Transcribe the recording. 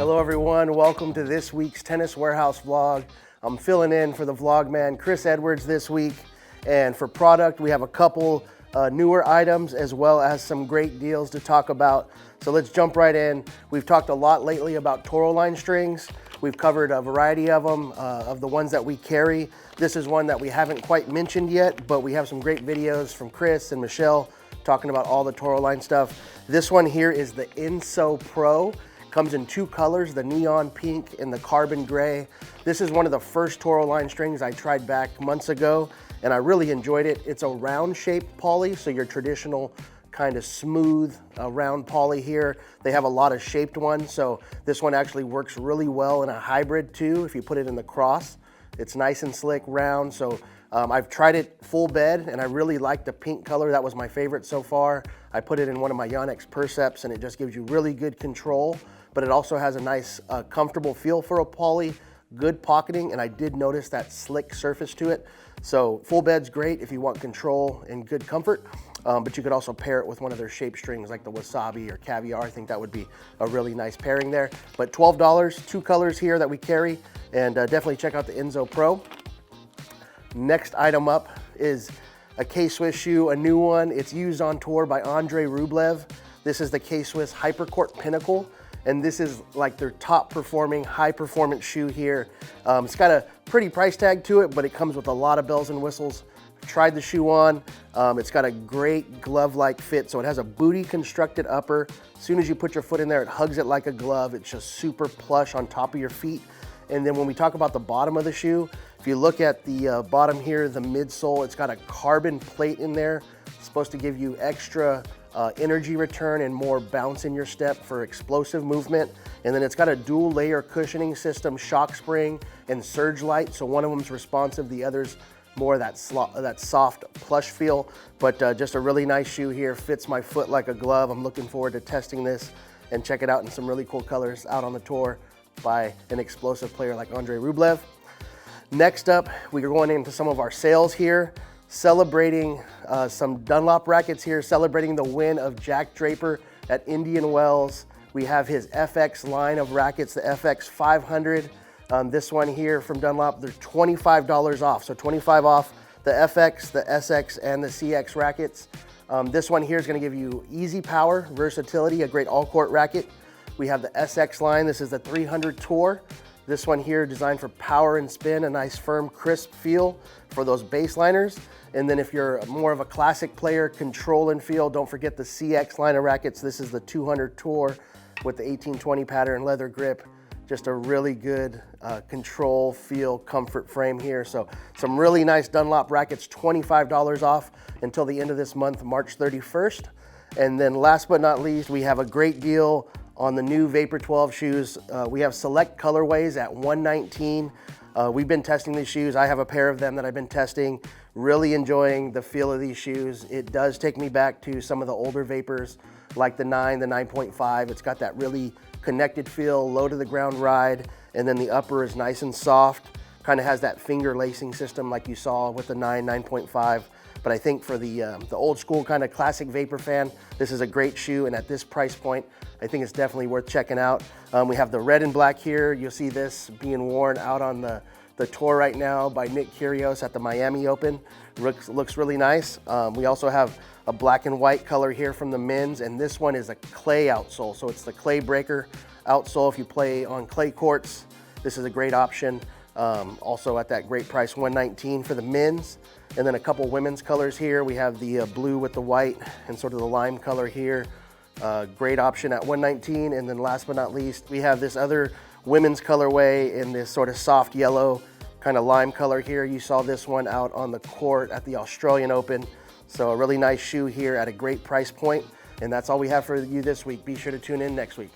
Hello everyone, welcome to this week's Tennis Warehouse vlog. I'm filling in for the vlog man, Chris Edwards, this week. And for product, we have a couple newer items as well as some great deals to talk about. So let's jump right in. We've talked a lot lately about Toro line strings. We've covered a variety of them, of the ones that we carry. This is one that we haven't quite mentioned yet, but we have some great videos from Chris and Michelle talking about all the Toro line stuff. This one here is the Inso Pro. Comes in two colors, the neon pink and the carbon gray. This is one of the first Toro line strings I tried back months ago, and I really enjoyed it. It's a round shaped poly, so your traditional kind of smooth round poly here. They have a lot of shaped ones, so this one actually works really well in a hybrid too. If you put it in the cross, it's nice and slick, round. So I've tried it full bed, and I really like the pink color. That was my favorite so far. I put it in one of my Yonex Perceps, and it just gives you really good control, but it also has a nice, comfortable feel for a poly, good pocketing, and I did notice that slick surface to it. So full bed's great if you want control and good comfort, but you could also pair it with one of their shape strings like the Wasabi or Caviar. I think that would be a really nice pairing there. But $12, two colors here that we carry, and definitely check out the Inso Pro. Next item up is a K-Swiss shoe, a new one. It's used on tour by Andrei Rublev. This is the K-Swiss Hypercourt Pinnacle, and this is like their top performing high performance shoe here. It's got a pretty price tag to it, but it comes with a lot of bells and whistles. Tried the shoe on. It's got a great glove-like fit, so it has a booty constructed upper. As soon as you put your foot in there, it hugs it like a glove. It's just super plush on top of your feet. And then when we talk about the bottom of the shoe, if you look at the bottom here, the midsole, it's got a carbon plate in there. It's supposed to give you extra energy return and more bounce in your step for explosive movement. And then it's got a dual layer cushioning system, shock spring and surge light. So one of them's responsive, the other's more that soft plush feel, but just a really nice shoe here. Fits my foot like a glove. I'm looking forward to testing this and check it out in some really cool colors out on the tour by an explosive player like Andrei Rublev. Next up, we are going into some of our sales here, celebrating some Dunlop rackets here, celebrating the win of Jack Draper at Indian Wells. We have his FX line of rackets, the FX 500. This one here from Dunlop, they're $25 off. So 25 off the FX, the SX, and the CX rackets. This one here is going to give you easy power, versatility, a great all-court racket. We have the SX line. This is the 300 Tour. This one here designed for power and spin, a nice firm, crisp feel for those baseliners. And then if you're more of a classic player, control and feel, don't forget the CX line of rackets. This is the 200 Tour with the 1820 pattern, leather grip. Just a really good control, feel, comfort frame here. So some really nice Dunlop rackets, $25 off until the end of this month, March 31st. And then last but not least, we have a great deal on the new Vapor 12 shoes. We have select colorways at $119. We've been testing these shoes. I have a pair of them that I've been testing. Really enjoying the feel of these shoes. It does take me back to some of the older Vapors, like the 9, the 9.5. It's got that really connected feel, low to the ground ride, and then the upper is nice and soft. Kind of has that finger lacing system like you saw with the 9, 9.5. But I think for the old school kind of classic Vapor fan, this is a great shoe, and at this price point, I think it's definitely worth checking out. We have the red and black here. You'll see this being worn out on the tour right now by Nick Kyrgios at the Miami Open. Looks really nice. We also have a black and white color here from the men's, and this one is a clay outsole. So it's the clay breaker outsole. If you play on clay courts, this is a great option. Also at that great price, $119 for the men's. And then a couple women's colors here. We have the blue with the white and sort of the lime color here. Great option at $119. And then last but not least, we have this other women's colorway in this sort of soft yellow kind of lime color here. You saw this one out on the court at the Australian Open. So a really nice shoe here at a great price point. And that's all we have for you this week. Be sure to tune in next week.